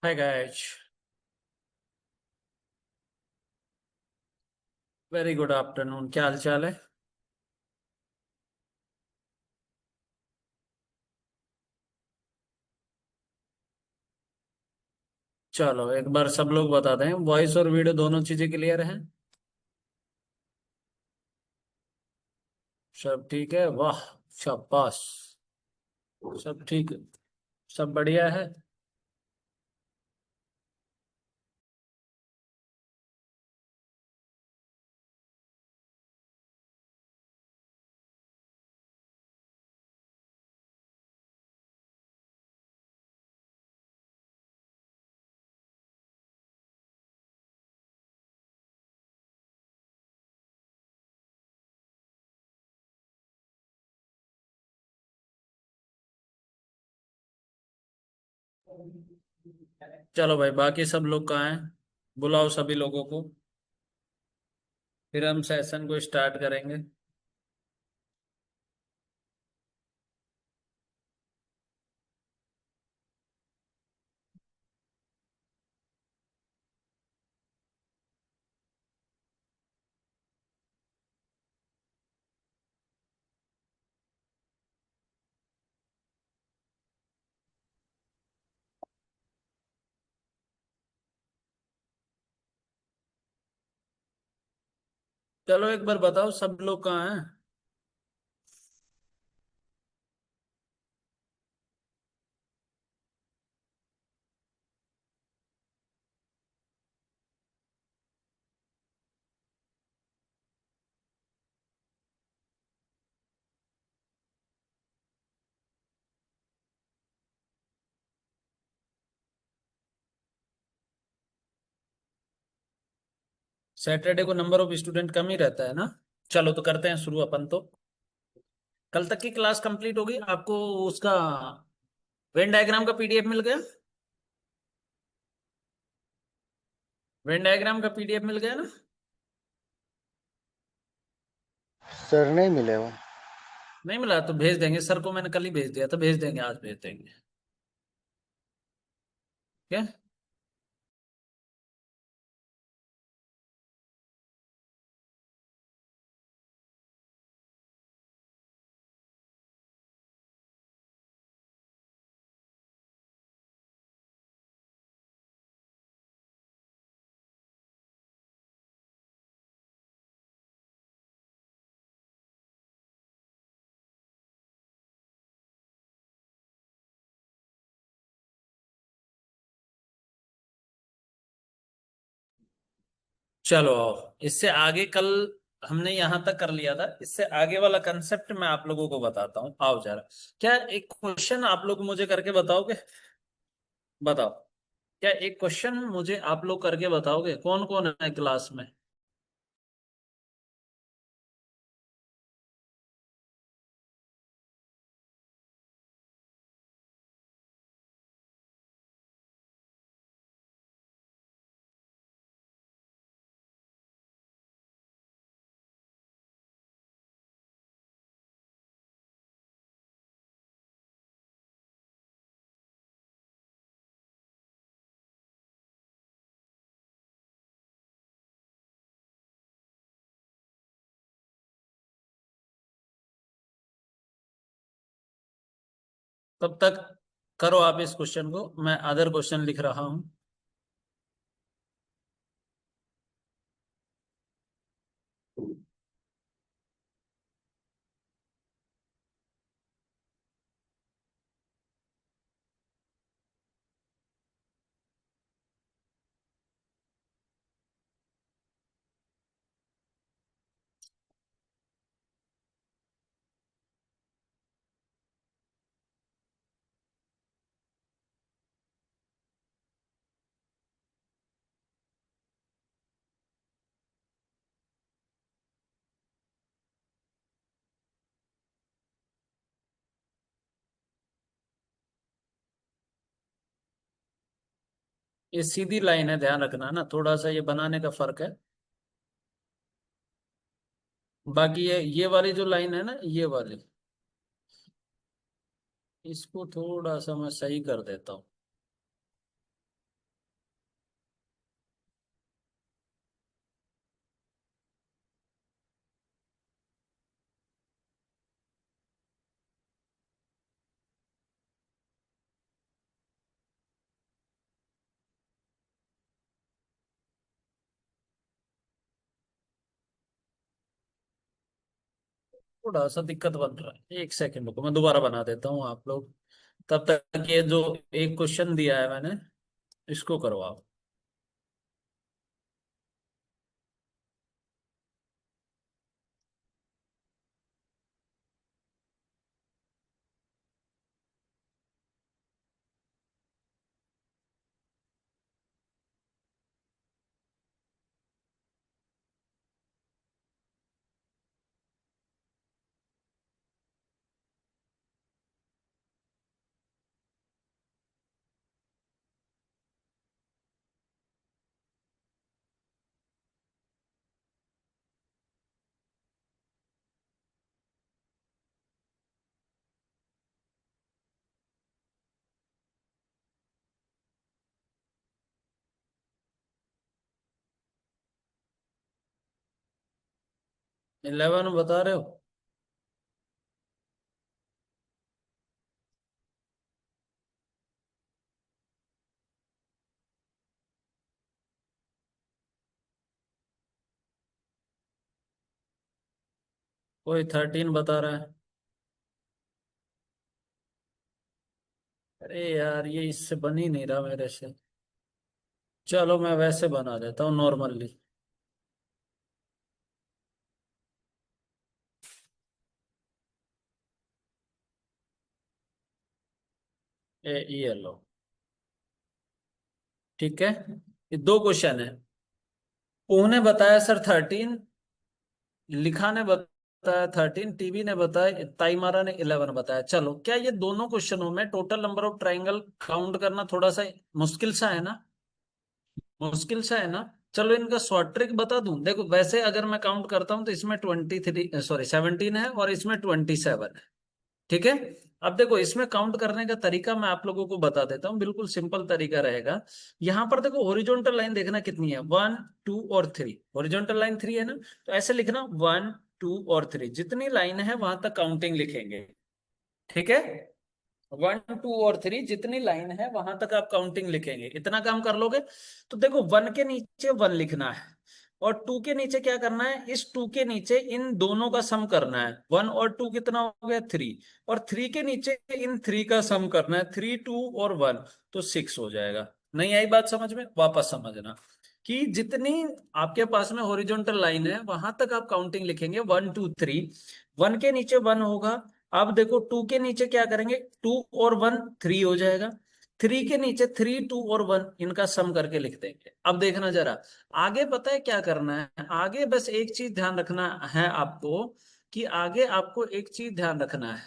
Hi guys. Very good afternoon. क्या हाल चाल है? चलो एक बार सब लोग बता दें, वॉइस और वीडियो दोनों चीजें क्लियर हैं? सब ठीक है, वाह। शाबाश। सब ठीक है, सब बढ़िया है। चलो भाई, बाकी सब लोग कहाँ हैं? बुलाओ सभी लोगों को, फिर हम सेशन को स्टार्ट करेंगे। चलो एक बार बताओ सब लोग कहाँ हैं? सैटरडे को नंबर ऑफ स्टूडेंट कम ही रहता है ना। चलो तो करते हैं शुरू अपन तो। कल तक की क्लास कंप्लीट होगी आपको? उसका वेन डायग्राम का पीडीएफ मिल गया? वेन डायग्राम का पीडीएफ मिल गया ना? सर नहीं मिले वो। नहीं मिला तो भेज देंगे, सर को मैंने कल ही भेज दिया था, भेज देंगे, आज भेज देंगे। क्या? चलो आओ, इससे आगे कल हमने यहां तक कर लिया था, इससे आगे वाला कंसेप्ट मैं आप लोगों को बताता हूँ। आओ जरा। क्या एक क्वेश्चन आप लोग मुझे करके बताओगे? बताओ। क्या एक क्वेश्चन मुझे आप लोग करके बताओगे? कौन कौन है क्लास में? तब तक करो आप इस क्वेश्चन को, मैं अदर क्वेश्चन लिख रहा हूँ। ये सीधी लाइन है, ध्यान रखना ना, थोड़ा सा ये बनाने का फर्क है। बाकी ये वाली जो लाइन है ना, ये वाली, इसको थोड़ा सा मैं सही कर देता हूँ। थोड़ा सा दिक्कत बन रहा है, एक सेकंड को मैं दोबारा बना देता हूँ, आप लोग तब तक ये जो एक क्वेश्चन दिया है मैंने, इसको करवाओ। 11 बता रहे हो? कोई 13 बता रहा है। अरे यार, ये इससे बन ही नहीं रहा मेरे से। चलो मैं वैसे बना देता हूँ नॉर्मली। ये लो। ठीक है, ये दो क्वेश्चन है। उन्होंने बताया सर 13, लिखा ने बताया 13, टीवी ने बताया, ताइमारा ने 11 बताया। चलो, क्या ये दोनों क्वेश्चनों में total number of triangle count करना थोड़ा सा मुश्किल सा है ना? मुश्किल सा है ना? चलो इनका शॉर्ट ट्रिक बता दूं। देखो, वैसे अगर मैं काउंट करता हूं तो इसमें 23, सॉरी 17 है और इसमें 27 है। ठीक है। अब देखो, इसमें काउंट करने का तरीका मैं आप लोगों को बता देता हूँ, बिल्कुल सिंपल तरीका रहेगा। यहां पर देखो, हॉरिजॉन्टल लाइन देखना कितनी है, 1 2 और 3। हॉरिजॉन्टल लाइन 3 है ना, तो ऐसे लिखना 1 2 और 3, जितनी लाइन है वहां तक काउंटिंग लिखेंगे। ठीक है, 1 2 और 3 जितनी लाइन है वहां तक आप काउंटिंग लिखेंगे, इतना काम कर लोगे। तो देखो, 1 के नीचे 1 लिखना है, और 2 के नीचे क्या करना है, इस 2 के नीचे इन दोनों का सम करना है। 1 और 2 कितना हो गया, 3। और 3 के नीचे इन 3 का सम करना है, 3 2 और 1, तो 6 हो जाएगा। नहीं आई बात समझ में? वापस समझना कि जितनी आपके पास में हॉरिजॉन्टल लाइन है वहां तक आप काउंटिंग लिखेंगे, 1 2 3। 1 के नीचे 1 होगा। अब देखो, 2 के नीचे क्या करेंगे, 2 और 1 3 हो जाएगा। 3 के नीचे 3 2 और 1, इनका सम करके लिख देंगे। अब देखना जरा, आगे पता है क्या करना है? आगे बस एक चीज ध्यान रखना है आपको, कि आगे आपको एक चीज ध्यान रखना है।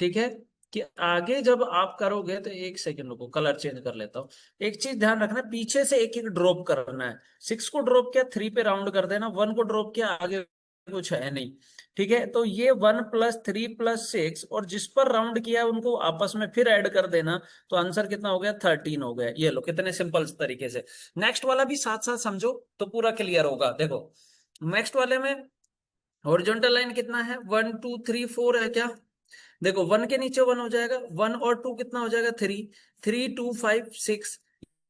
ठीक है, कि आगे जब आप करोगे तो एक सेकंड रुको, कलर चेंज कर लेता हूँ। एक चीज ध्यान रखना, पीछे से एक एक ड्रॉप करना है। 6 को ड्रॉप किया, 3 पे राउंड कर देना। 1 को ड्रॉप किया, आगे कुछ है नहीं। ठीक है, तो ये 1 + 3 + 6, और जिस पर राउंड किया है उनको आपस में फिर ऐड कर देना। तो आंसर कितना हो गया, 13 हो गया। ये लो, कितने सिंपल तरीके से। नेक्स्ट वाला भी साथ साथ समझो तो पूरा क्लियर होगा। देखो, नेक्स्ट वाले में हॉरिजॉन्टल लाइन कितना है, 1 2 3 4 है क्या? देखो, 1 के नीचे 1 हो जाएगा, 1 और 2 कितना हो जाएगा, 3। 3 2 5 6,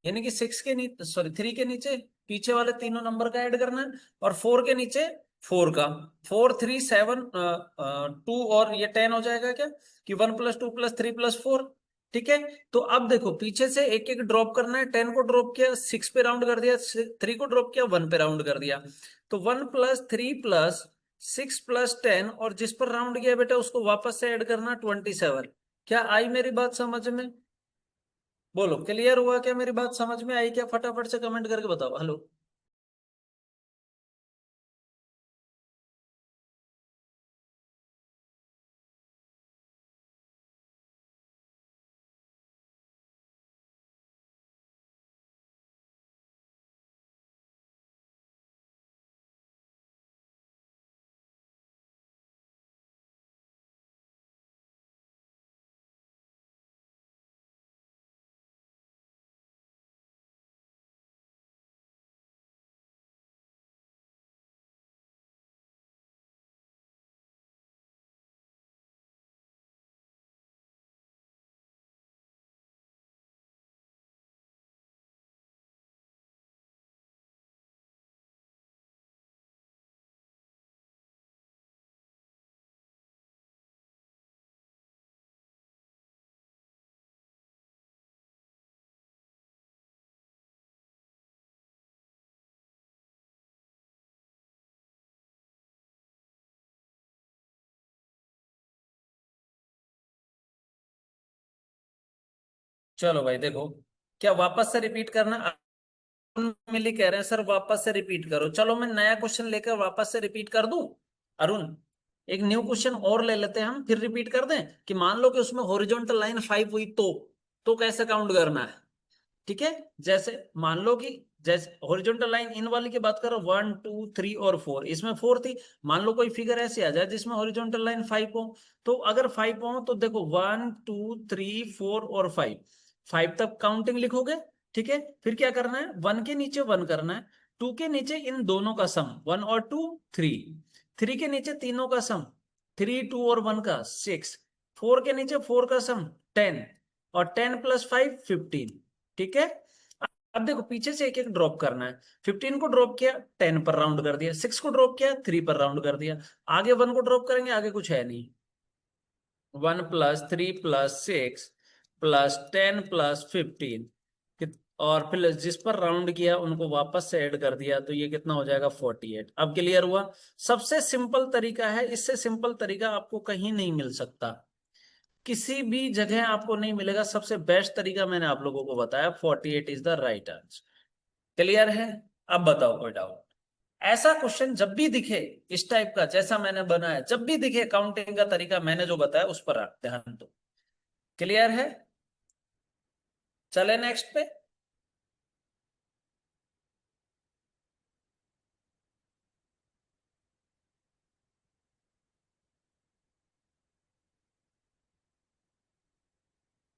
यानी कि 6 के नीचे, सॉरी 3 के नीचे पीछे वाले तीनों नंबर का ऐड करना है, और 4 के नीचे 4 का। 4 3 7 2, और ये 10 हो जाएगा क्या, कि 1 + 2 + 3 + 4। ठीक है, तो अब देखो, पीछे से एक एक ड्रॉप करना है। 10 को ड्रॉप किया, 6 पे राउंड कर दिया। 3 को ड्रॉप किया, 1 पे राउंड कर दिया। तो 1 + 3 + 6 + 10, और जिस पर राउंड किया बेटा उसको वापस से ऐड करना, 27। क्या आई मेरी बात समझ में? बोलो, क्लियर हुआ क्या? मेरी बात समझ में आई क्या? फटाफट से कमेंट करके बताओ, हेलो। चलो भाई देखो, क्या वापस से रिपीट करना? अरुण मिली कह रहे हैं सर वापस से रिपीट करो। चलो मैं नया क्वेश्चन लेकर वापस से रिपीट कर दूं। अरुण, एक न्यू क्वेश्चन और ले लेते हैं हम, फिर रिपीट कर दें। कि मान लो कि उसमें हॉरिजॉन्टल लाइन 5 हुई तो कैसे काउंट करना है? ठीक है। जैसे मान लो कि जैसे हॉरिजॉन्टल लाइन इन वाली की बात करो, 1 2 3 और 4, इसमें 4 थी। मान लो कोई फिगर ऐसे आ जाए जिसमें हॉरिजॉन्टल लाइन 5 हो। तो अगर 5 हो तो देखो 1 2 3 4 और 5, 5 तक काउंटिंग लिखोगे। ठीक है, फिर क्या करना है, 1 के नीचे 1 करना है, 2 के नीचे इन दोनों का सम, 1 और 2 3, 3 के नीचे तीनों का सम, 3 2 और 1 का 6, 4 के नीचे 4 का सम 10, और 10 + 5 15। ठीक है। अब देखो पीछे से एक एक ड्रॉप करना है। 15 को ड्रॉप किया, 10 पर राउंड कर दिया, 6 को ड्रॉप किया, 3 पर राउंड कर दिया। आगे 1 को ड्रॉप करेंगे, आगे कुछ है नहीं। 1 + 3 + 6 + 10 + 15, और फिर जिस पर राउंड किया उनको वापस से ऐड कर दिया, तो ये कितना हो जाएगा, 48। अब क्लियर हुआ? सबसे सिंपल तरीका है, इससे सिंपल तरीका आपको कहीं नहीं मिल सकता, किसी भी जगह आपको नहीं मिलेगा। सबसे बेस्ट तरीका मैंने आप लोगों को बताया, 48 is the right answer. Clear है? अब बताओ कोई डाउट? ऐसा क्वेश्चन जब भी दिखे, इस टाइप का जैसा मैंने बनाया, जब भी दिखे काउंटिंग का तरीका मैंने जो बताया उस पर आप ध्यान दो। क्लियर है? चले नेक्स्ट पे।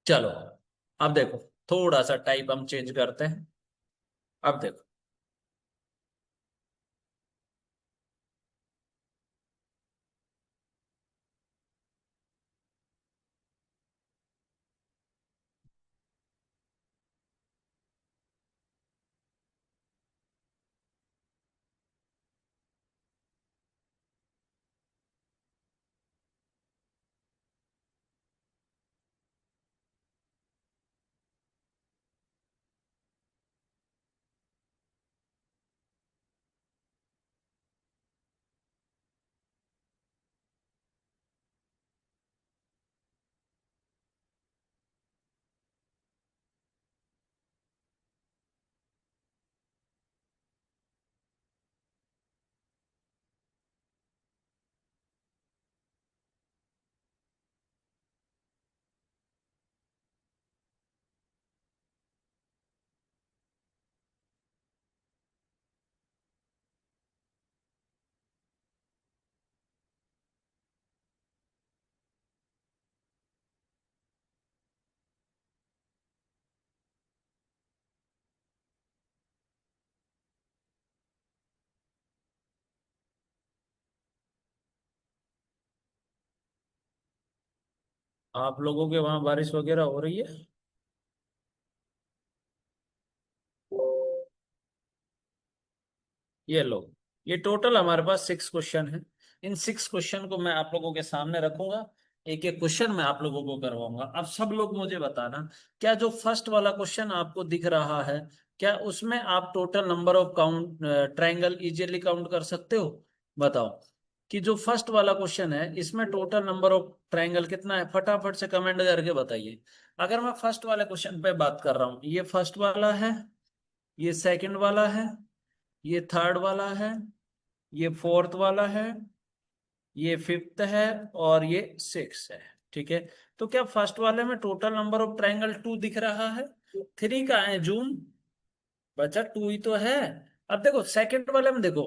चलो अब देखो, थोड़ा सा टाइप हम चेंज करते हैं। अब देखो, आप लोगों के वहां बारिश वगैरह हो रही है? ये लो, ये टोटल हमारे पास 6 क्वेश्चन है। इन 6 क्वेश्चन को मैं आप लोगों के सामने रखूंगा, एक एक क्वेश्चन मैं आप लोगों को करवाऊंगा। अब सब लोग मुझे बताना, क्या जो फर्स्ट वाला क्वेश्चन आपको दिख रहा है, क्या उसमें आप total number of count triangle easily count कर सकते हो? बताओ कि जो फर्स्ट वाला क्वेश्चन है इसमें टोटल नंबर ऑफ ट्रायंगल कितना है, फटाफट से कमेंट करके बताइए। अगर मैं फर्स्ट वाले क्वेश्चन पे बात कर रहा हूँ, ये फर्स्ट वाला है, ये सेकंड वाला है, ये थर्ड वाला है, ये फोर्थ वाला है, ये फिफ्थ है, और ये सिक्स है। ठीक है। तो क्या फर्स्ट वाले में टोटल नंबर ऑफ ट्रायंगल 2 दिख रहा है? 3 का है जूम, बचा 2 ही तो है। अब देखो सेकंड वाले में देखो,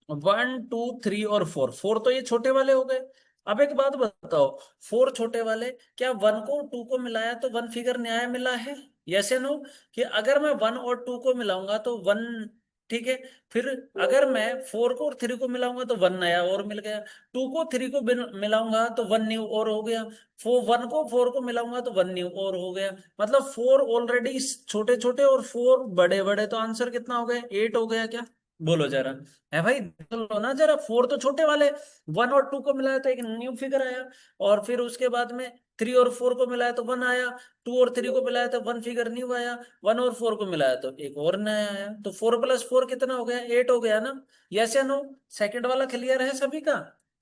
1 2 3 और 4, 4 तो ये छोटे वाले हो गए। अब एक बात बताओ, 4 छोटे वाले, क्या 1 को 2 को मिलाया तो 1 फिगर न्याय मिला है? यस या नो? कि अगर मैं 1 और 2 को मिलाऊंगा तो 1, ठीक है। फिर अगर मैं 4 को और 3 को मिलाऊंगा तो 1 नया और मिल गया। 2 को 3 को मिलाऊंगा तो 1 न्यू और हो गया। 1 को 4 को मिलाऊंगा तो 1 न्यू और हो गया। मतलब 4 ऑलरेडी छोटे छोटे और 4 बड़े बड़े, तो आंसर कितना हो गया, 8 हो गया क्या? बोलो जरा। है भाई, देख लो ना जरा, 4 तो छोटे वाले, 1 और 2 को मिलाया तो एक न्यू फिगर आया, और फिर उसके बाद में 3 और 4 को मिलाया तो 1 आया, 2 और 3 को मिलाया तो 1 फिगर न्यू आया, 1 और 4 को मिलाया तो एक और नया आया, तो 4 + 4 कितना हो गया, 8 हो गया ना? यस या नो? सेकंड वाला क्लियर है सभी का?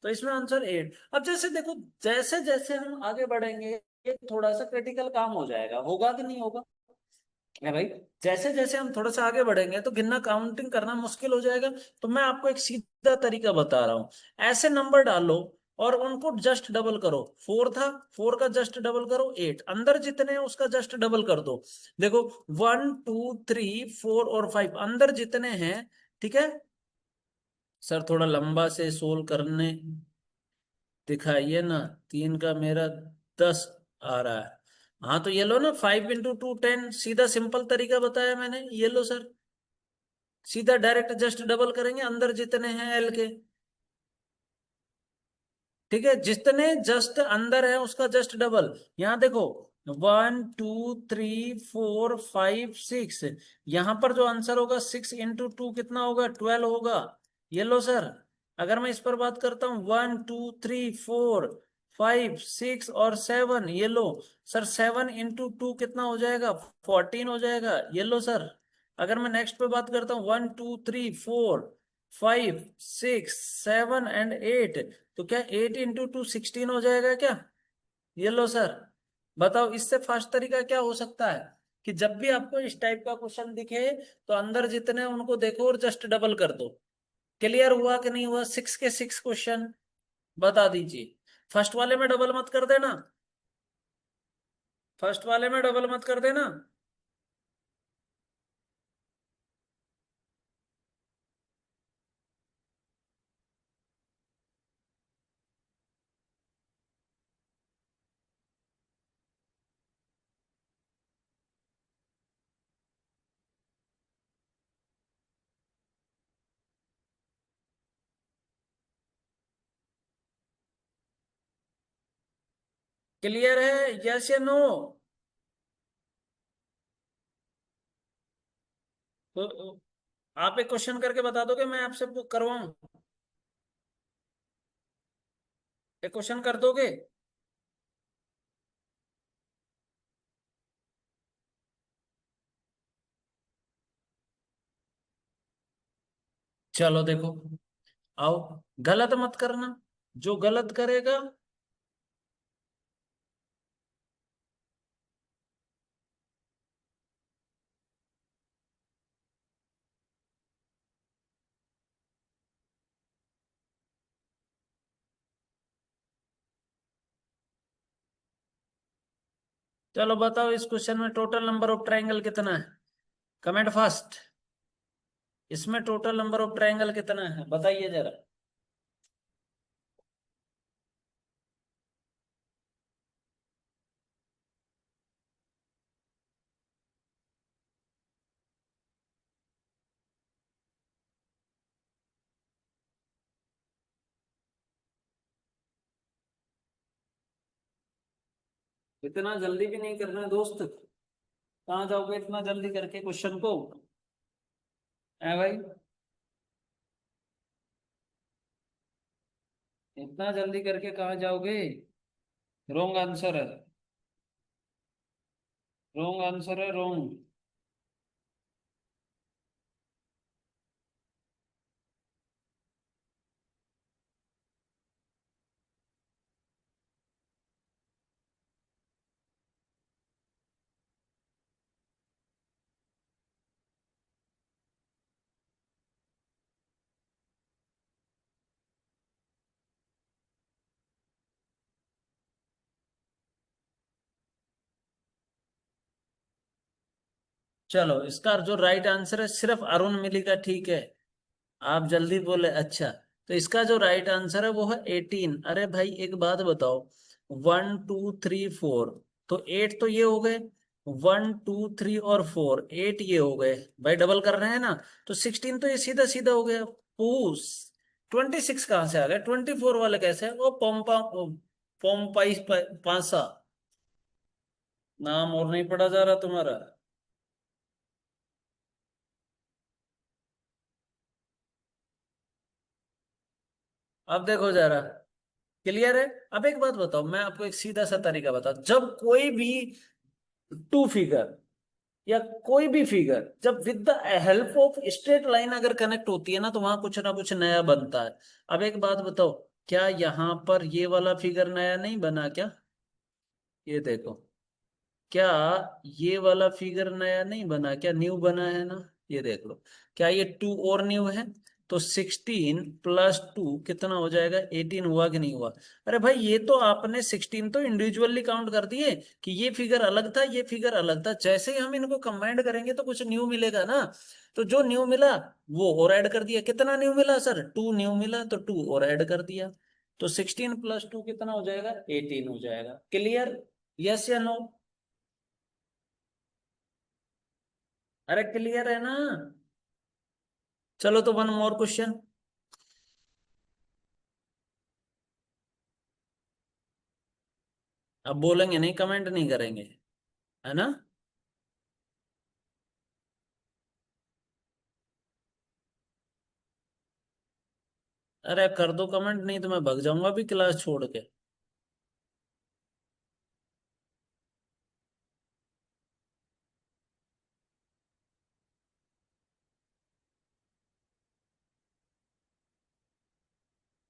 तो इसमें आंसर 8। अब जैसे देखो, जैसे जैसे हम आगे बढ़ेंगे ये थोड़ा सा क्रिटिकल काम हो जाएगा, होगा कि नहीं होगा? है भाई। जैसे जैसे हम थोड़ा सा आगे बढ़ेंगे तो गिनना काउंटिंग करना मुश्किल हो जाएगा। तो मैं आपको एक सीधा तरीका बता रहा हूं, ऐसे नंबर डालो और उनको जस्ट डबल करो। 4 था, 4 का जस्ट डबल करो 8, अंदर जितने हैं उसका जस्ट डबल कर दो। देखो 1 2 3 4 और 5 अंदर जितने हैं, ठीक है सर, थोड़ा लंबा से सोल्व करने दिखाइए ना। 3 का मेरा 10 आ रहा है। हाँ तो ये लो ना, 5 × 2 10, सीधा सिंपल तरीका बताया मैंने, ये लो सर। सीधा डायरेक्ट जस्ट डबल करेंगे अंदर जितने हैं एल के। ठीक है, जितने जस्ट अंदर है उसका जस्ट डबल। यहां देखो 1 2 3 4 5 6, यहां पर जो आंसर होगा 6 × 2 कितना होगा, 12 होगा। ये लो सर। अगर मैं इस पर बात करता हूँ 1 2 3 4 5 6 और 7, ये लो सर, 7 × 2 कितना हो जाएगा, 14 हो जाएगा। ये लो सर। अगर मैं नेक्स्ट पे बात करता हूँ 1 2 3 4 5 6 7 एंड 8, तो क्या 8 × 2 16 हो जाएगा क्या? ये लो सर। बताओ इससे फास्ट तरीका क्या हो सकता है? कि जब भी आपको इस टाइप का क्वेश्चन दिखे तो अंदर जितने हैं उनको देखो और जस्ट डबल कर दो। क्लियर हुआ कि नहीं हुआ? 6 के 6 क्वेश्चन बता दीजिए। फर्स्ट वाले में डबल मत कर देना, फर्स्ट वाले में डबल मत कर देना। क्लियर है, यस या नो? तो आप एक क्वेश्चन करके बता दोगे, मैं आपसे करवाऊं? एक क्वेश्चन कर दोगे? चलो देखो, आओ, गलत मत करना। जो गलत करेगा, चलो बताओ इस क्वेश्चन में टोटल नंबर ऑफ ट्रायंगल कितना है? Comment fast. इसमें टोटल नंबर ऑफ ट्रायंगल कितना है बताइए जरा। इतना जल्दी भी नहीं करना है दोस्त। कहाँ जाओगे इतना जल्दी करके क्वेश्चन को? है भाई, इतना जल्दी करके कहाँ जाओगे? रॉन्ग आंसर है, रॉन्ग आंसर है, रॉन्ग। चलो इसका जो राइट आंसर है सिर्फ अरुण मिली का, ठीक है। आप जल्दी बोले, अच्छा। तो इसका जो राइट आंसर है वो है 18। अरे भाई एक बात बताओ, 1 2 3 4, तो 8 तो ये हो गए, 1 2 3 और 4, 8 ये हो गए भाई, डबल कर रहे हैं ना। तो 16 तो ये सीधा सीधा हो गया। पूस 26 कहाँ से आ गए? 24 वाले कैसे? वो पोम्पा पोम्पाई पासा, नाम और नहीं पढ़ा जा रहा तुम्हारा। अब देखो जरा, क्लियर है? अब एक बात बताओ, मैं आपको एक सीधा सा तरीका बताऊं, जब कोई भी टू फिगर या कोई भी फिगर जब with the help of straight line अगर कनेक्ट होती है ना, तो वहां कुछ ना कुछ नया बनता है। अब एक बात बताओ, क्या यहाँ पर ये वाला फिगर नया नहीं बना क्या? ये देखो, क्या ये वाला फिगर नया नहीं बना, क्या न्यू बना है ना? ये देख लो, क्या ये टू और न्यू है? तो 16 + 2 कितना हो जाएगा? 18 हुआ कि नहीं हुआ? अरे भाई, ये तो आपने 16 तो इंडिविजुअली काउंट कर दिए कि ये फिगर अलग था, ये फिगर अलग था। जैसे ही हम इनको कंबाइंड करेंगे तो कुछ न्यू मिलेगा ना। तो जो न्यू मिला वो और ऐड कर दिया। कितना न्यू मिला सर? 2 न्यू मिला, तो 2 और ऐड कर दिया। तो 16 + 2 कितना हो जाएगा? 18 हो जाएगा। क्लियर? यस या नो? अरे क्लियर है ना? चलो तो वन मोर क्वेश्चन। अब बोलेंगे नहीं, कमेंट नहीं करेंगे, है ना? अरे कर दो कमेंट, नहीं तो मैं भग जाऊंगा भी क्लास छोड़ के।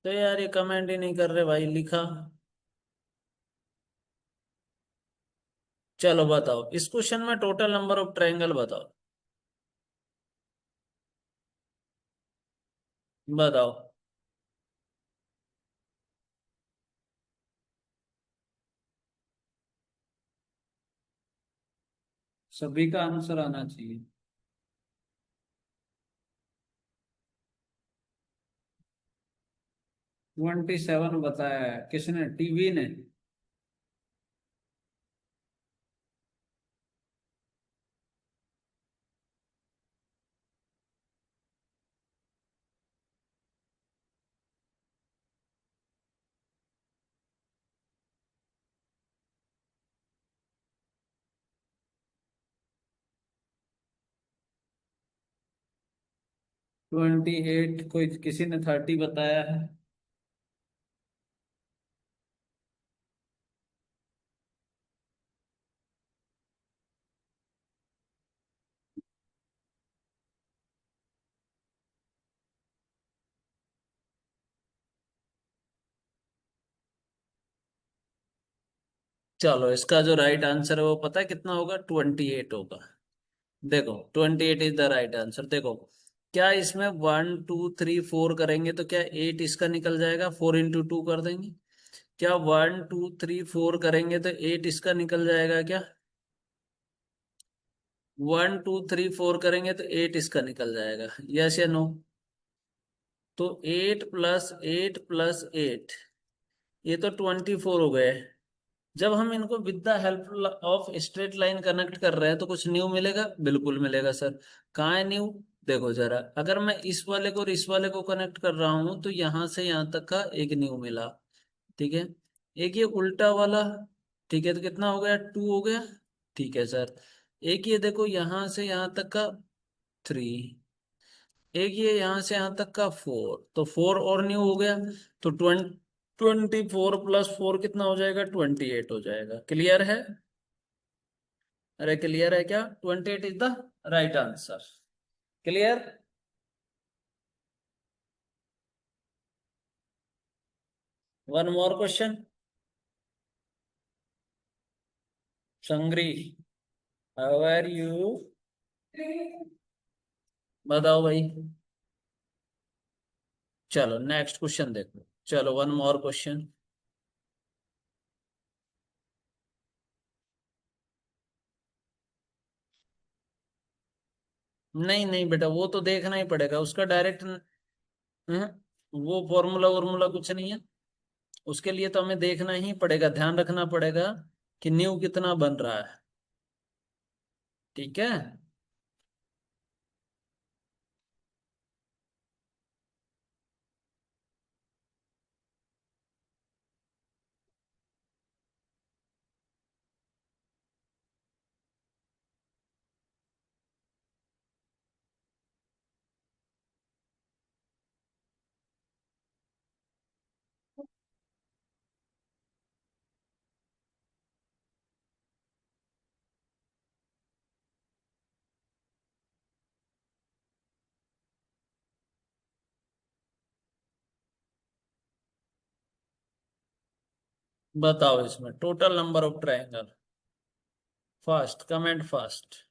तो यार ये कमेंट ही नहीं कर रहे भाई, लिखा। चलो बताओ, इस क्वेश्चन में टोटल नंबर ऑफ ट्रायंगल बताओ। बताओ। सभी का आंसर आना चाहिए। 27 बताया है, किसने? टीवी ने। 28, कोई किसी ने 30 बताया है। चलो, इसका जो राइट आंसर है वो पता है कितना होगा? 28 होगा। देखो, 28 इज द राइट आंसर। देखो, क्या इसमें 1 2 3 4 करेंगे तो क्या 8 इसका निकल जाएगा? 4 × 2 कर देंगे। क्या 1 2 3 4 करेंगे तो 8 इसका निकल जाएगा क्या? 1 2 3 4 करेंगे तो 8 इसका निकल जाएगा। यस या नो? तो 8 + 8 + 8, ये तो 24 हो गए। जब हम इनको with the help of straight line connect कर रहे हैं तो कुछ न्यू मिलेगा? बिल्कुल मिलेगा सर। कहाँ है न्यू? देखो जरा, अगर मैं इस वाले को और इस वाले को कनेक्ट कर रहा हूं तो यहां से यहां तक का एक न्यू मिला। ठीक है। एक ये उल्टा वाला, ठीक है, तो कितना हो गया? 2 हो गया। ठीक है सर। एक ये देखो, यहां से यहां तक का 3। एक ये यहां से यहां तक का 4, तो 4 और न्यू हो गया। तो 24 + 4 कितना हो जाएगा? 28 हो जाएगा। क्लियर है? अरे क्लियर है क्या? 28 is the right answer. Clear? One more question. संग्री, हाउ आर यू? बताओ भाई। चलो नेक्स्ट क्वेश्चन देखो। चलो वन मोर क्वेश्चन। नहीं नहीं बेटा, वो तो देखना ही पड़ेगा उसका डायरेक्ट। वो फॉर्मूला वॉर्मूला कुछ नहीं है। उसके लिए तो हमें देखना ही पड़ेगा, ध्यान रखना पड़ेगा कि न्यू कितना बन रहा है। ठीक है। बताओ इसमें total number of triangle. Fast comment fast.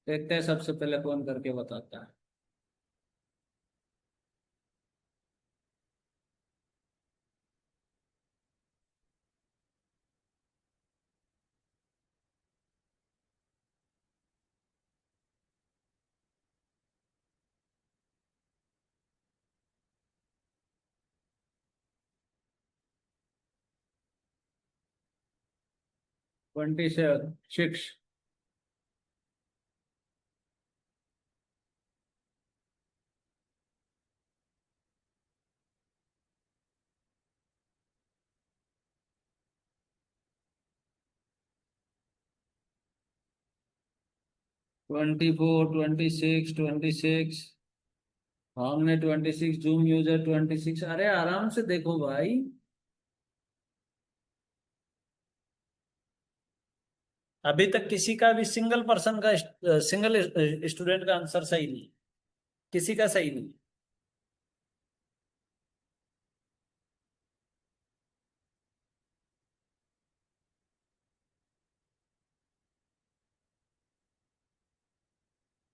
देखते हैं सबसे पहले कौन करके बताता है। 26। 24, 26, 26। हाँ हमने 26, जूम यूजर 26। अरे आराम से देखो भाई। अभी तक किसी का भी सिंगल पर्सन का, सिंगल स्टूडेंट का आंसर सही नहीं। किसी का सही नहीं।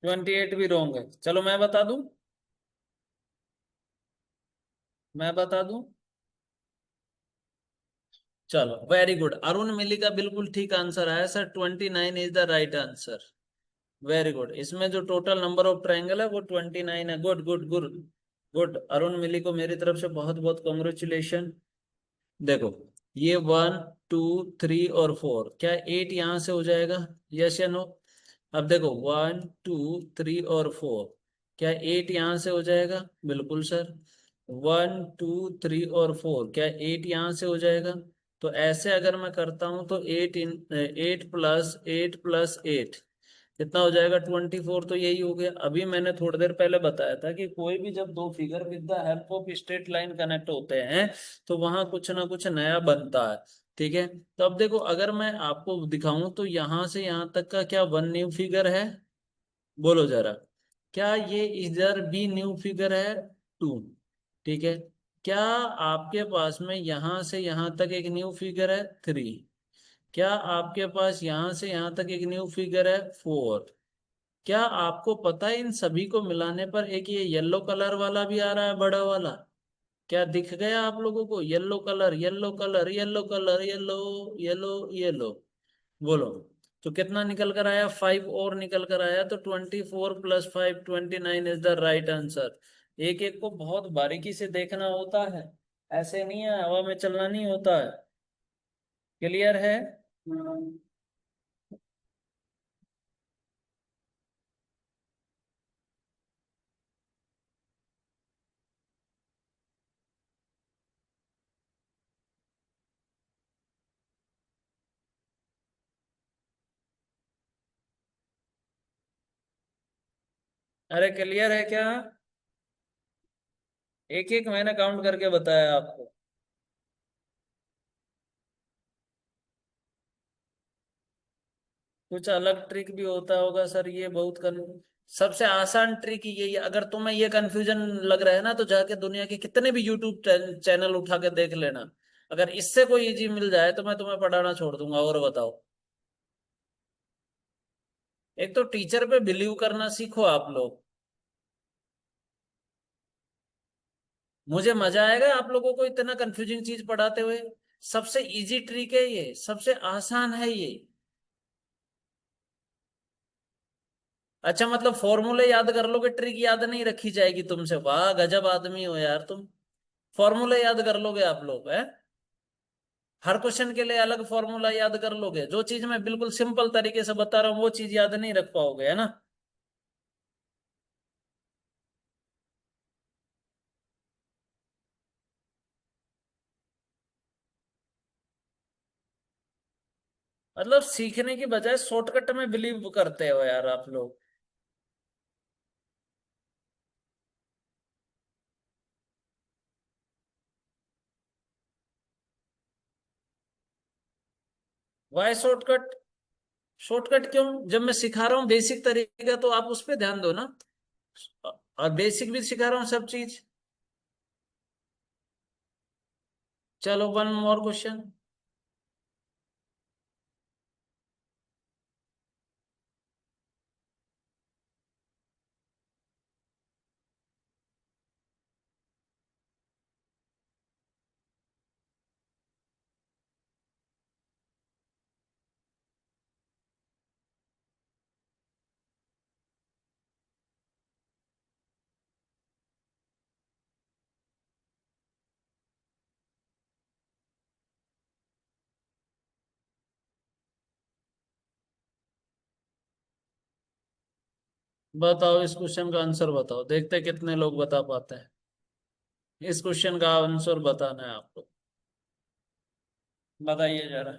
28 भी रॉन्ग है। चलो मैं बता दूं। मैं बता दूं। चलो वेरी गुड, अरुण मिली का बिल्कुल ठीक आंसर आया sir. 29 is the right answer. Very good. इसमें जो टोटल नंबर ऑफ ट्रायंगल है वो 29 है। Good good good. Good, Arun मिली को मेरी तरफ से बहुत बहुत कॉन्ग्रेचुलेशन। देखो, ये 1, 2, 3 और 4, क्या 8 यहां से हो जाएगा? यस या नो? अब देखो 1, 2, 3 और 4, क्या 8 यहां से हो जाएगा? बिल्कुल सर। 1, 2, 3 और 4, क्या 8 यहां से हो जाएगा? तो ऐसे अगर मैं करता हूं तो 8 प्लस 8 प्लस 8 कितना हो जाएगा? 24। तो यही हो गया। अभी मैंने थोड़ी देर पहले बताया था कि कोई भी जब दो figure with the help of straight line connect होते हैं तो वहां कुछ ना कुछ नया बनता है। ठीक है। तो अब देखो, अगर मैं आपको दिखाऊं तो यहां से यहां तक का क्या वन न्यू फिगर है? बोलो जरा। क्या ये इधर भी न्यू फिगर है? टू। ठीक है। क्या आपके पास में यहां से यहां तक एक न्यू फिगर है? थ्री। क्या आपके पास यहां से यहां तक एक न्यू फिगर है? फोर। क्या आपको पता है इन सभी को मिलाने पर एक ये येलो कलर वाला भी आ रहा है, बड़ा वाला? क्या दिख गया आप लोगों को? Yellow colour, yellow colour, yellow colour, yellow, yellow, yellow. बोलो। तो कितना निकल कर आया? 5 और निकल कर आया। तो 24 + 5, 29 इज द राइट आंसर। एक एक को बहुत बारीकी से देखना होता है। ऐसे नहीं है, हवा में चलना नहीं होता है। क्लियर है? अरे क्लियर है क्या? एक एक मैंने काउंट करके बताया आपको। कुछ अलग ट्रिक भी होता होगा सर, ये बहुत सबसे आसान ट्रिक यही है। अगर तुम्हें ये कंफ्यूजन लग रहा है ना तो जाके दुनिया के कितने भी यूट्यूब चैनल उठा के देख लेना। अगर इससे कोई इजी मिल जाए तो मैं तुम्हें पढ़ाना छोड़ दूंगा। और बताओ। एक तो टीचर पे बिलीव करना सीखो आप लोग। मुझे मजा आएगा आप लोगों को इतना कंफ्यूजिंग चीज पढ़ाते हुए। सबसे इजी ट्रिक है ये, सबसे आसान है ये। अच्छा, मतलब फॉर्मूले याद कर लोगे, ट्रिक याद नहीं रखी जाएगी तुमसे? वाह गजब आदमी हो यार तुम। फॉर्मूले याद कर लोगे आप लोग हैं? हर क्वेश्चन के लिए अलग फॉर्मूला याद कर लोगे? जो चीज मैं बिल्कुल सिंपल तरीके से बता रहा हूँ वो चीज याद नहीं रख पाओगे, है ना? मतलब सीखने की बजाय शॉर्टकट में बिलीव करते हो यार आप लोग। Y shortcut? शॉर्टकट क्यों? जब मैं सिखा रहा हूँ बेसिक तरीका तो आप उस पर ध्यान दो ना। और बेसिक भी सिखा रहा हूँ सब चीज। चलो वन मोर क्वेश्चन। बताओ इस क्वेश्चन का आंसर बताओ, देखते हैं कितने लोग बता पाते हैं। इस क्वेश्चन का आंसर बताना है आपको। बताइए जरा।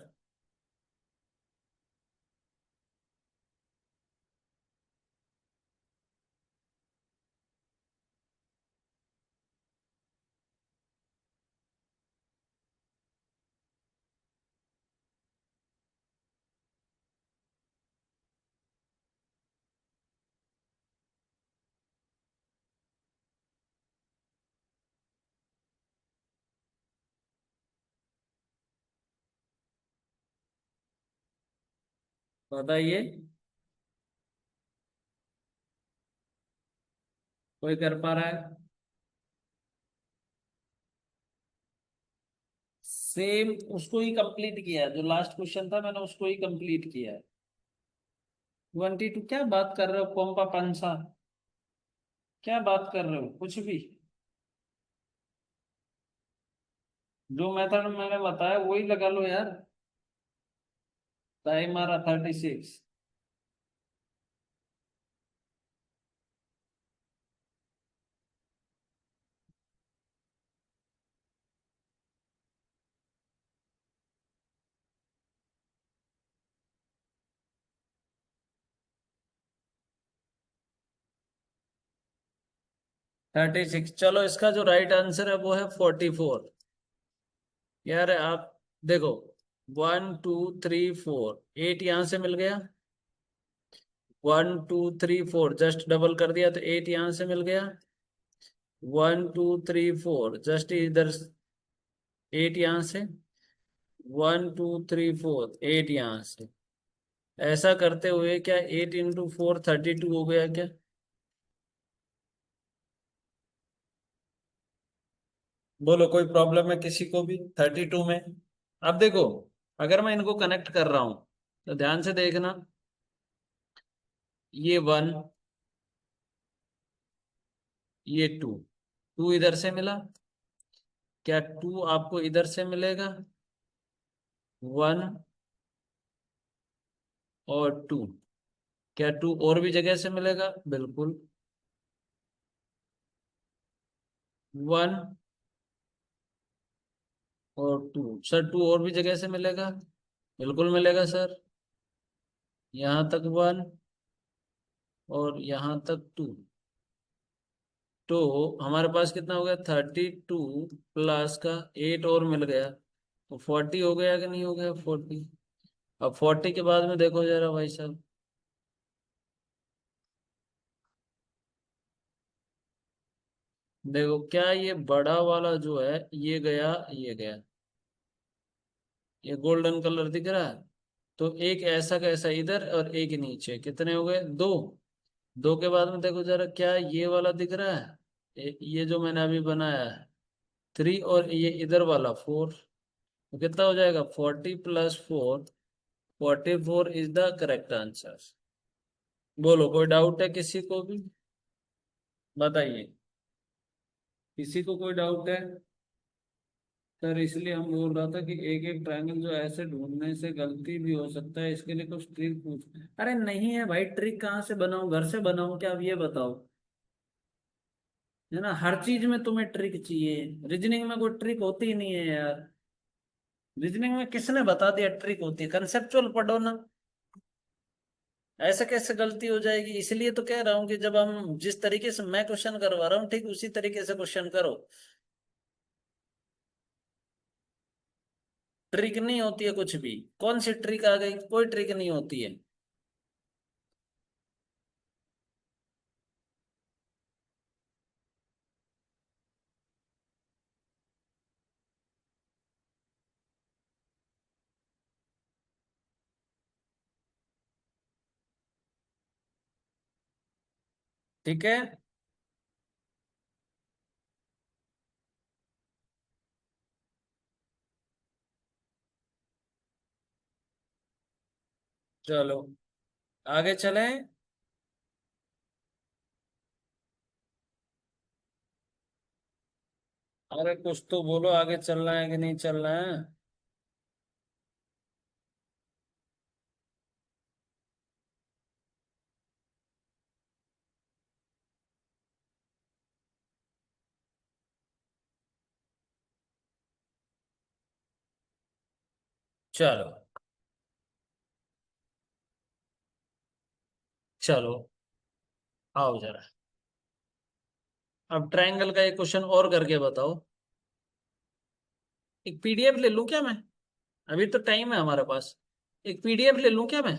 बताइए। कोई कर पा रहा है? सेम उसको ही कंप्लीट किया है, जो लास्ट क्वेश्चन था मैंने उसको ही कंप्लीट किया है। 22 क्या बात कर रहे हो, कोम्पा पंसा? क्या बात कर रहे हो कुछ भी? जो मेथड मैंने बताया वही लगा लो यार। टाइम आ रहा 36। 36, चलो इसका जो राइट आंसर है वो है 44। यार आप देखो, 1 2 3 4, 8 यहां से मिल गया। 1 2 3 4 जस्ट डबल कर दिया तो 8 यहां से मिल गया। 1 2 3 4 जस्ट इधर 8 यहां से। 1 2 3 4 8 यहां से। ऐसा करते हुए क्या 8 × 4 32 हो गया क्या? बोलो कोई प्रॉब्लम है किसी को भी 32 में? अब देखो, अगर मैं इनको कनेक्ट कर रहा हूं तो ध्यान से देखना। ये 1, ये 2। 2 इधर से मिला, क्या 2 आपको इधर से मिलेगा? 1 और 2। क्या 2 और भी जगह से मिलेगा? बिल्कुल। 1 और 2, सर 2 और भी जगह से मिलेगा? बिल्कुल मिलेगा सर। यहाँ तक 1 और यहाँ तक 2। तो हमारे पास कितना हो गया? 32 प्लस का 8 और मिल गया तो 40 हो गया कि नहीं हो गया? 40। अब 40 के बाद में देखो जरा भाई साहब। देखो क्या ये बड़ा वाला जो है ये गया, ये गया। ये गोल्डन कलर दिख रहा है। तो एक ऐसा कैसा इधर और एक नीचे, कितने हो गए? 2। 2 के बाद में देखो जरा, क्या ये वाला दिख रहा है? ये जो मैंने अभी बनाया है 3, और ये इधर वाला 4। तो कितना हो जाएगा? 40 + 4। 44 इज द करेक्ट आंसर। बोलो कोई डाउट है किसी को भी? बताइए। किसी को कोई डाउट है? सर इसलिए हम बोल रहा था कि एक एक ट्रायंगल जो ऐसे ढूंढने से गलती भी हो सकता है, इसके लिए कुछ ट्रिक पूछ। अरे नहीं है भाई, ट्रिक कहाँ से बनाऊं, घर से बनाऊं क्या? अब ये बताओ। है ना, हर चीज में तुम्हें ट्रिक चाहिए। रीजनिंग में कोई ट्रिक होती ही नहीं है यार। रीजनिंग में किसने बता दिया ट्रिक होती है? कंसेप्चुअल पढ़ो ना। ऐसे कैसे गलती हो जाएगी? इसलिए तो कह रहा हूँ कि जब हम जिस तरीके से मैं क्वेश्चन करवा रहा हूँ ठीक उसी तरीके से क्वेश्चन करो। ट्रिक नहीं होती है कुछ भी। कौन सी ट्रिक आ गई? कोई ट्रिक नहीं होती है। ठीक है। चलो आगे चलें। अरे कुछ तो बोलो, आगे चलना है कि नहीं चलना है। चलो। चलो आओ जरा। अब ट्रायंगल का एक क्वेश्चन और करके बताओ। एक पीडीएफ ले लूं क्या मैं? अभी तो टाइम है हमारे पास। एक पीडीएफ ले लूं क्या मैं?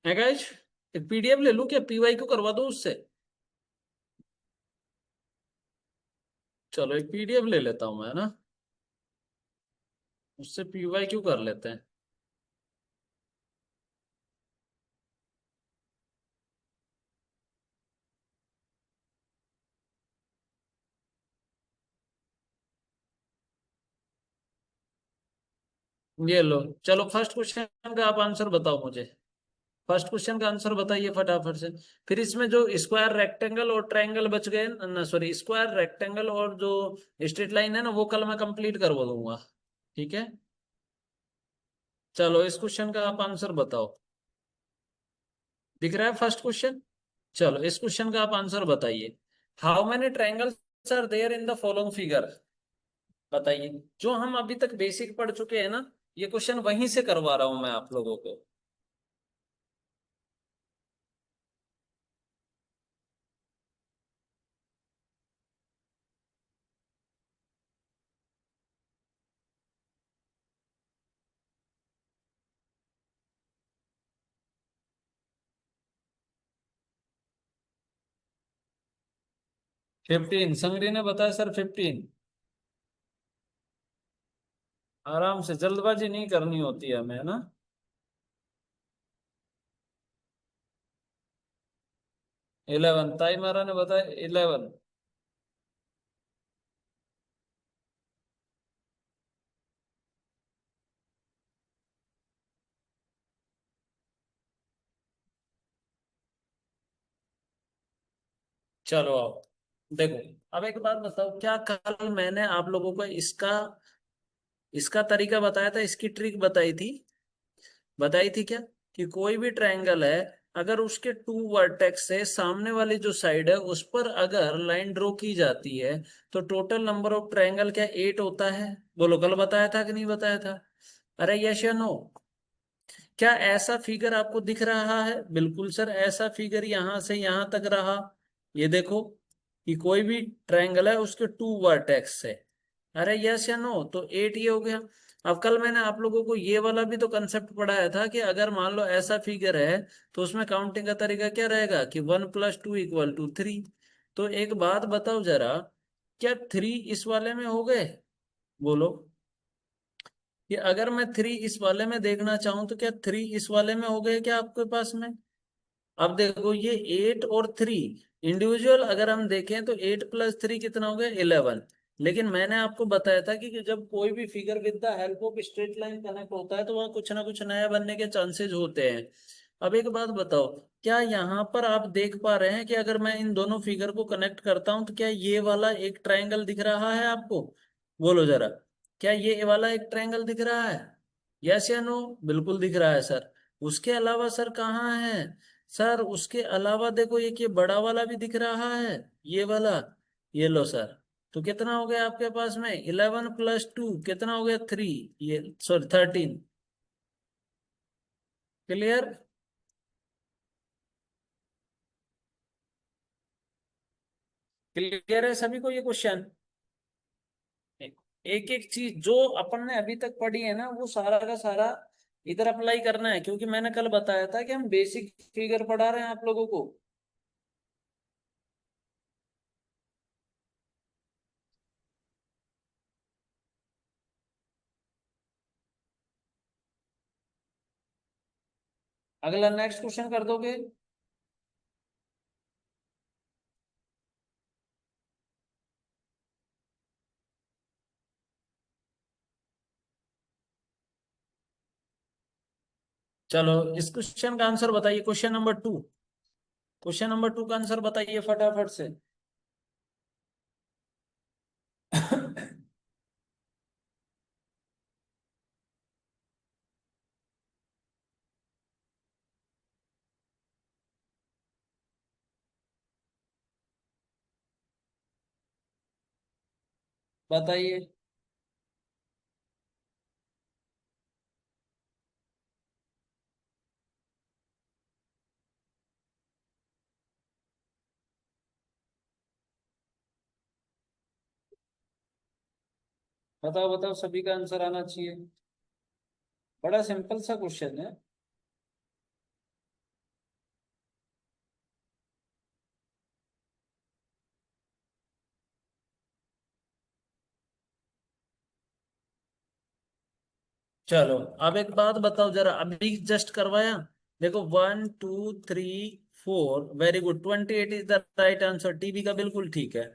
है गाइज? एक पीडीएफ ले लूं क्या, पीवाई क्यू करवा दूं उससे? चलो एक पीडीएफ ले लेता हूं मैं, ना। उससे पीवाई क्यू कर लेते हैं। ये लो। चलो फर्स्ट क्वेश्चन का आप आंसर बताओ मुझे। फर्स्ट क्वेश्चन का आंसर बताइए फटाफट से। फिर इसमें जो स्क्वायर रेक्टेंगल और ट्रायंगल बच गए ना, सॉरी, स्क्वायर रेक्टेंगल और जो स्ट्रेट लाइन है ना, वो कल मैं कंप्लीट करवा दूंगा। ठीक है। चलो इस क्वेश्चन का आप आंसर बताओ। दिख रहा है फर्स्ट क्वेश्चन? चलो इस क्वेश्चन का आप आंसर बताइए। How many triangles are there in the following figure? बताइए। जो हम अभी तक बेसिक पढ़ चुके हैं ना, ये क्वेश्चन वहीं से करवा रहा हूं मैं आप लोगों को। 15 संगरी ने बताया सर, 15। आराम से, जल्दबाजी नहीं करनी होती है हमें, ना। 11 ताई मारा ने बताया, 11। चलो आओ। देखो, अब एक बात बताओ, क्या कल मैंने आप लोगों को इसका इसका तरीका बताया था, इसकी ट्रिक बताई थी? बताई थी क्या? कि कोई भी ट्रायंगल है, अगर उसके टू वर्टेक्स से सामने वाली जो साइड है उस पर अगर लाइन ड्रॉ की जाती है, तो टोटल नंबर ऑफ ट्रायंगल क्या 8 होता है? बोलो, कल बताया था कि नहीं बताया था? अरे यस या नो? क्या ऐसा फिगर आपको दिख रहा है? बिल्कुल सर, ऐसा फिगर यहां से यहां तक रहा। ये देखो कि कोई भी ट्रायंगल है उसके टू वर्टेक्स है। अरे यस या नो? तो 8 ये हो गया। अब कल मैंने आप लोगों को ये वाला भी तो कंसेप्ट पढ़ाया था कि अगर मान लो ऐसा फिगर है, तो उसमें काउंटिंग का तरीका क्या रहेगा कि 1 + 2 = 3। तो एक बात बताओ जरा, क्या 3 इस वाले में हो गए? बोलो कि अगर मैं 3 इस वाले में देखना चाहूं, तो क्या 3 इस वाले में हो गए क्या आपके पास में? अब देखो, ये 8 और 3 इंडिविजुअल अगर हम देखें तो 8 + 3 कितना हो गया? 11। लेकिन मैंने आपको बताया था कि जब कोई भी figure with the help of straight line connect होता है, तो वहां कुछ ना कुछ नया बनने के चांसेस होते हैं। अब एक बात बताओ, क्या यहाँ पर आप देख पा रहे हैं कि अगर मैं इन दोनों फिगर को कनेक्ट करता हूं, तो क्या ये वाला एक ट्रायंगल दिख रहा है आपको? बोलो जरा। क्या ये वाला एक ट्रायंगल दिख रहा है? यस या नो? बिल्कुल दिख रहा है सर। उसके अलावा सर कहाँ है? सर उसके अलावा देखो, एक ये बड़ा वाला भी दिख रहा है, ये वाला। ये लो सर। तो कितना हो गया आपके पास में? 11 + 2 कितना हो गया? 3। ये सॉरी, 13। क्लियर? क्लियर है सभी को ये क्वेश्चन? एक एक चीज जो अपन ने अभी तक पढ़ी है ना, वो सारा का सारा इधर अप्लाई करना है, क्योंकि मैंने कल बताया था कि हम बेसिक फिगर पढ़ा रहे हैं आप लोगों को। अगला नेक्स्ट क्वेश्चन कर दोगे? चलो इस क्वेश्चन का आंसर बताइए, क्वेश्चन नंबर 2। क्वेश्चन नंबर 2 का आंसर बताइए फटाफट से। बताइए। बताओ बताओ, सभी का आंसर आना चाहिए। बड़ा सिंपल सा क्वेश्चन है। चलो अब एक बात बताओ जरा, अभी जस्ट करवाया। देखो 1 2 3 4, very good, 28 is the right answer. TB का बिल्कुल ठीक है।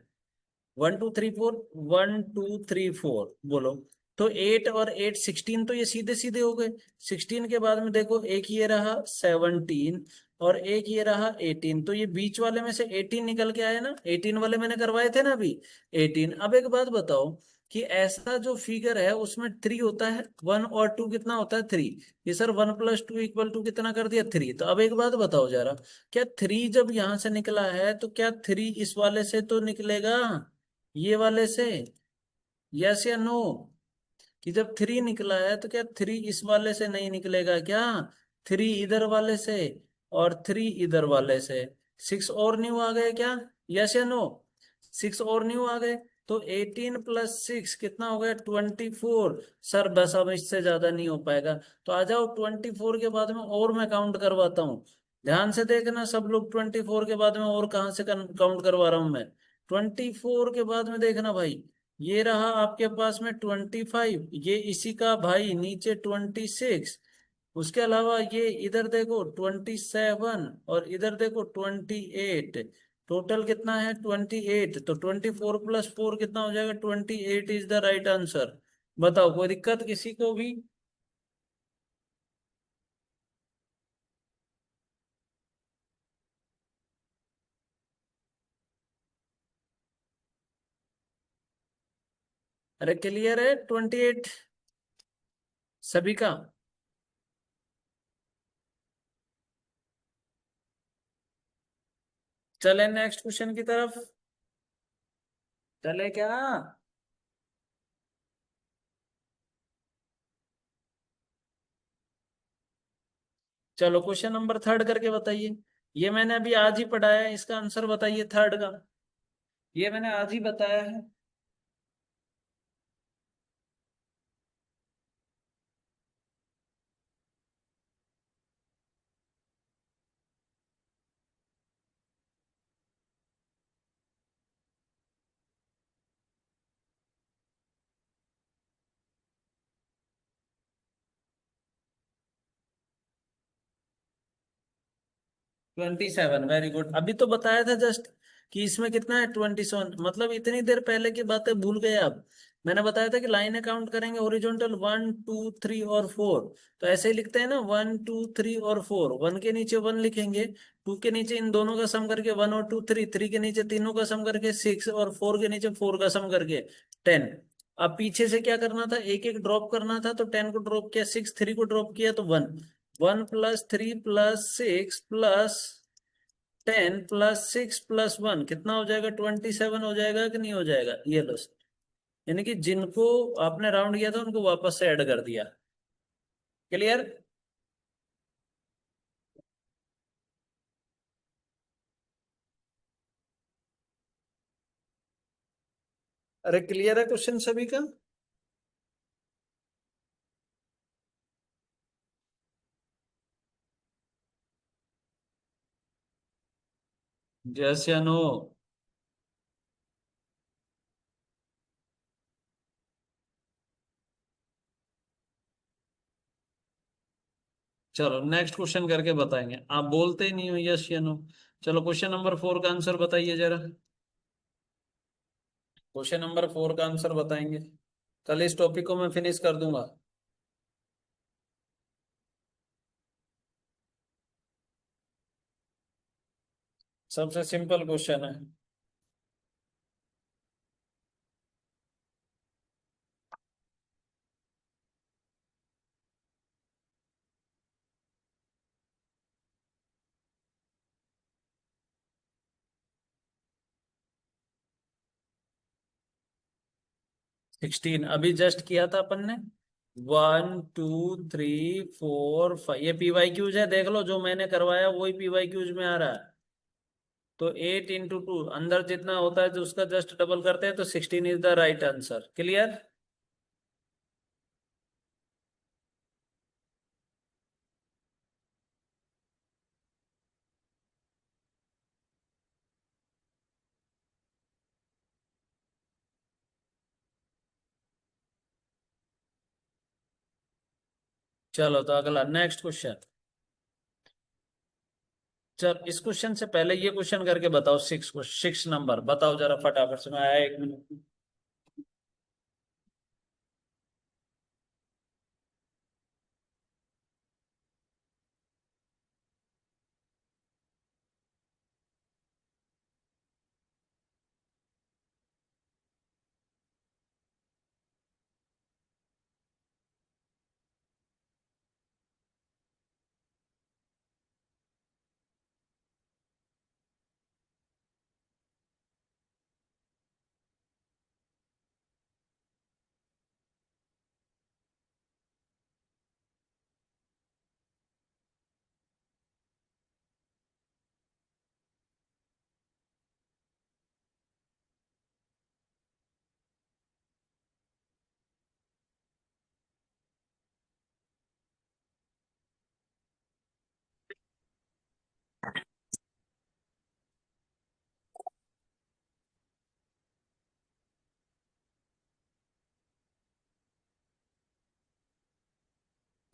1 2 3 4, 1 2 3 4 बोलो। तो 8 और 8 16, तो ये सीधे सीधे हो गए। 16 के बाद में देखो एक ये रहा 17 और एक ये रहा 18, तो ये बीच वाले में से 18 निकल के आया ना, 18 वाले मैंने करवाए थे ना अभी। 18। अब एक बात बताओ कि ऐसा जो फिगर है उसमें 3 होता है, 1 और 2 कितना होता है 3। ये सर 1 + 2 = कितना कर दिया 3। तो अब एक बात बताओ जरा, क्या 3 जब यहां से निकला है तो क्या 3 इस वाले से तो निकलेगा, ये वाले से? यस या नो? कि जब 3 निकला है तो क्या 3 इस वाले से नहीं निकलेगा क्या? 3 इधर वाले से और 3 इधर वाले से। 6 और न्यू आ गए क्या? यस या नो? 6 और न्यू आ गए। तो 18 + 6 कितना हो गया 24। सर बस अब इससे ज्यादा नहीं हो पाएगा। तो आ जाओ 24 के बाद में और मैं काउंट करवाता हूँ। ध्यान से देखना सब लोग, 24 के बाद में और कहाँ से काउंट करवा रहा हूं मैं। 24 के बाद में देखना भाई, ये रहा आपके पास में 25, ये इसी का भाई नीचे 26। उसके अलावा ये इधर देखो 27 और इधर देखो 28। टोटल कितना है 28। तो 24 + 4 कितना हो जाएगा 28 इज द राइट आंसर। बताओ कोई दिक्कत किसी को भी? अरे क्लियर है 28 सभी का? चले नेक्स्ट क्वेश्चन की तरफ। चले क्या? चलो क्वेश्चन नंबर 3 करके बताइए। ये मैंने अभी आज ही पढ़ाया है, इसका आंसर बताइए 3 का। ये मैंने आज ही बताया है। 27, वेरी गुड। अभी तो बताया था जस्ट कि इसमें कितना है 27, मतलब इतनी देर पहले की बातें भूल गए आप। मैंने बताया था कि लाइनें काउंट करेंगे हॉरिजॉन्टल 1 2 3 और 4। तो ऐसे ही लिखते हैं ना, 1 2 3 और 4, 1 के नीचे 1 लिखेंगे, 2 के नीचे इन दोनों का सम करके 1 और 2 3, 3 के नीचे तीनों का सम करके 6 और 4 के नीचे 4 का सम करके 10। अब पीछे से क्या करना था, एक एक ड्रॉप करना था, तो 10 को ड्रॉप किया, 6 3 को ड्रॉप किया तो 1। 1 + 3 + 6 + 1 कितना हो जाएगा 27 हो जाएगा कि नहीं हो जाएगा? ये लो सर। यानी कि जिनको आपने राउंड किया था उनको वापस से ऐड कर दिया। क्लियर? अरे क्लियर है क्वेश्चन सभी का? यस या नो? चलो नेक्स्ट क्वेश्चन करके बताएंगे, आप बोलते ही नहीं हो यस या नो। चलो क्वेश्चन नंबर 4 का आंसर बताइए जरा। क्वेश्चन नंबर 4 का आंसर बताएंगे, कल इस टॉपिक को मैं फिनिश कर दूंगा। सबसे सिंपल क्वेश्चन है। 16 अभी जस्ट किया था अपन ने। 1 2 3 4 5, ये पीवाई क्यूज है, देख लो जो मैंने करवाया वही पीवाई क्यूज में आ रहा है। तो 8 × 2 अंदर जितना होता है तो उसका जस्ट डबल करते हैं, तो 16 is the right answer. Clear. चलो तो अगला नेक्स्ट क्वेश्चन। चल इस क्वेश्चन से पहले ये क्वेश्चन करके बताओ, 6 नंबर बताओ जरा फटाफट से, मैं आया 1 मिनट।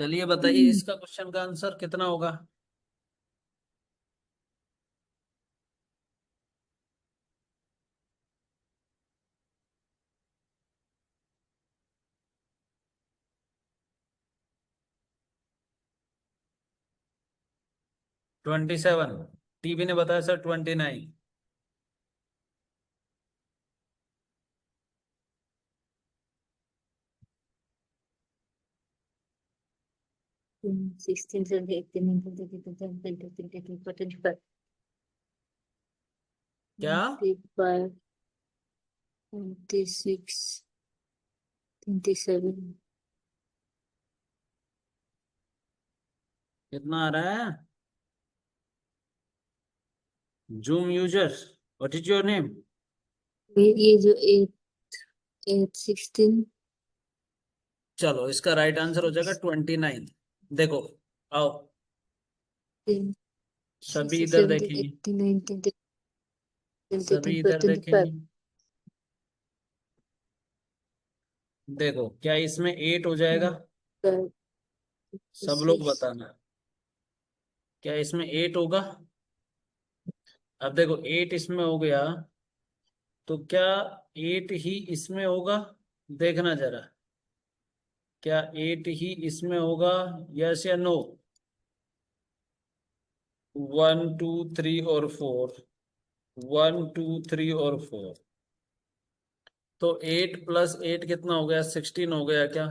चलिए बताइए इसका क्वेश्चन का आंसर कितना होगा। 27। टीवी ने बताया सर 29। 16, 17, 18, 19, 20, 21, 22, 23, 24, 25, क्या 25, 26, 27, कितना आ रहा है? Zoom user, what is your name? ये जो 8, 16, चलो इसका राइट आंसर हो जाएगा 29। देखो, आओ 16, सभी 16, इधर 17, देखेंगे। 18, 19, 20, सभी 21, इधर 25, देखेंगे। देखो क्या इसमें 8 हो जाएगा? 25, सब लोग 26, बताना, क्या इसमें 8 होगा? अब देखो 8 इसमें हो गया, तो क्या 8 ही इसमें होगा? देखना जरा, क्या 8 ही इसमें होगा? यस या नो? 1 2 3 और 4, 1 2 3 और 4। तो 8 + 8 कितना हो गया? 16 हो गया क्या?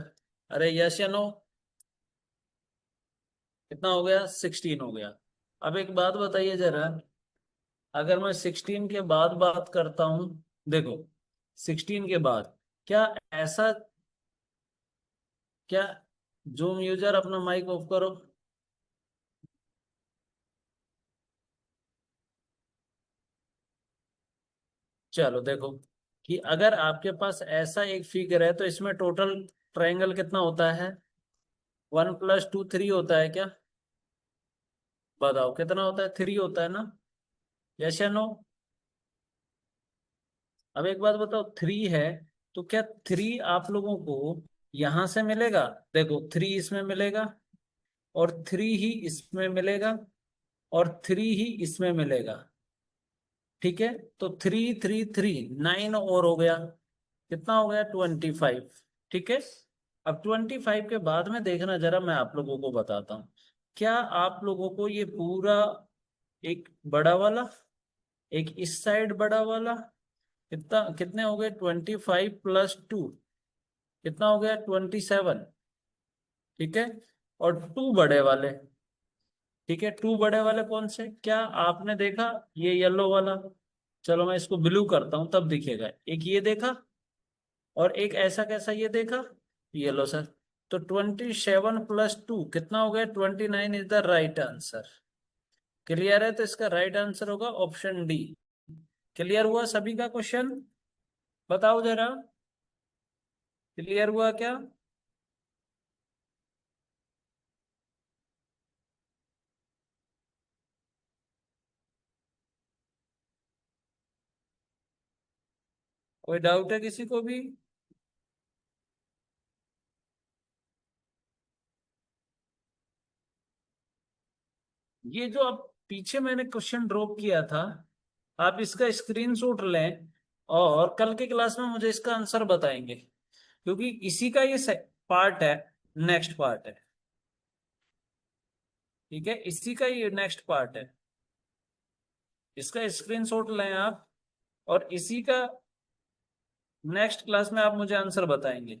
अरे यस या नो? कितना हो गया? 16 हो गया। अब एक बात बताइए जरा, अगर मैं 16 के बाद बात करता हूं, देखो 16 के बाद, क्या ऐसा, क्या, जूम यूजर अपना माइक ऑफ करो। चलो देखो, कि अगर आपके पास ऐसा एक फिगर है तो इसमें टोटल ट्रायंगल कितना होता है? 1 + 2 3 होता है क्या? बताओ कितना होता है? 3 होता है ना? यस या नो? अब एक बात बताओ, 3 है, तो क्या 3 आप लोगों को यहां से मिलेगा? देखो 3 इसमें मिलेगा, और 3 ही इसमें मिलेगा, और 3 ही इसमें मिलेगा। ठीक है, तो 3 3 3 9 और हो गया, कितना हो गया? 25। ठीक है, अब 25 के बाद में देखना जरा, मैं आप लोगों को बताता हूँ। क्या आप लोगों को ये पूरा एक बड़ा वाला एक इस साइड बड़ा वाला, कितना कितने हो गए, 25 + 2 कितना हो गया, 27। ठीक है, और टू बड़े वाले। ठीक है, टू बड़े वाले कौन से, क्या आपने देखा, ये येलो वाला, चलो मैं इसको ब्लू करता हूं तब दिखेगा, एक ये देखा, और एक ऐसा कैसा ये देखा, येलो सर। तो 27 + 2 कितना हो गया, 29 is the right answer. Clear है, तो इसका राइट आंसर होगा ऑप्शन डी। क्लियर हुआ सभी का क्वेश्चन, बताओ जरा, क्लियर हुआ क्या? कोई डाउट है किसी को भी? ये जो अब पीछे मैंने क्वेश्चन ड्रॉप किया था, आप इसका स्क्रीनशॉट लें और कल के क्लास में मुझे इसका आंसर बताएंगे, क्योंकि इसी का ये पार्ट है, नेक्स्ट पार्ट है। ठीक है, इसी का ये नेक्स्ट पार्ट है, इसका स्क्रीनशॉट लें आप, और इसी का नेक्स्ट क्लास में आप मुझे आंसर बताएंगे।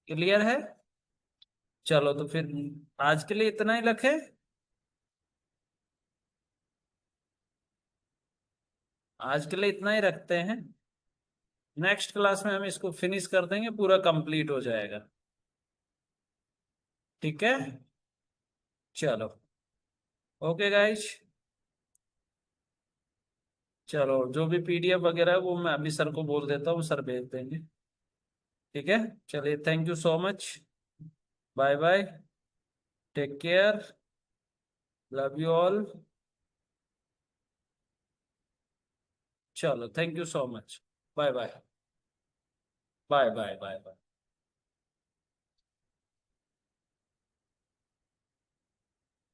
क्लियर है? चलो तो फिर आज के लिए इतना ही रखें। आज के लिए इतना ही रखते हैं, नेक्स्ट क्लास में हम इसको फिनिश कर देंगे, पूरा कंप्लीट हो जाएगा। ठीक है, चलो, ओके गाइज। चलो, जो भी पीडीएफ वगैरह है वो मैं अभी सर को बोल देता हूँ, सर भेज देंगे। ठीक है, चलिए, thank you so much, bye bye, take care, love you all. चलो, thank you so much, bye bye, bye bye bye bye.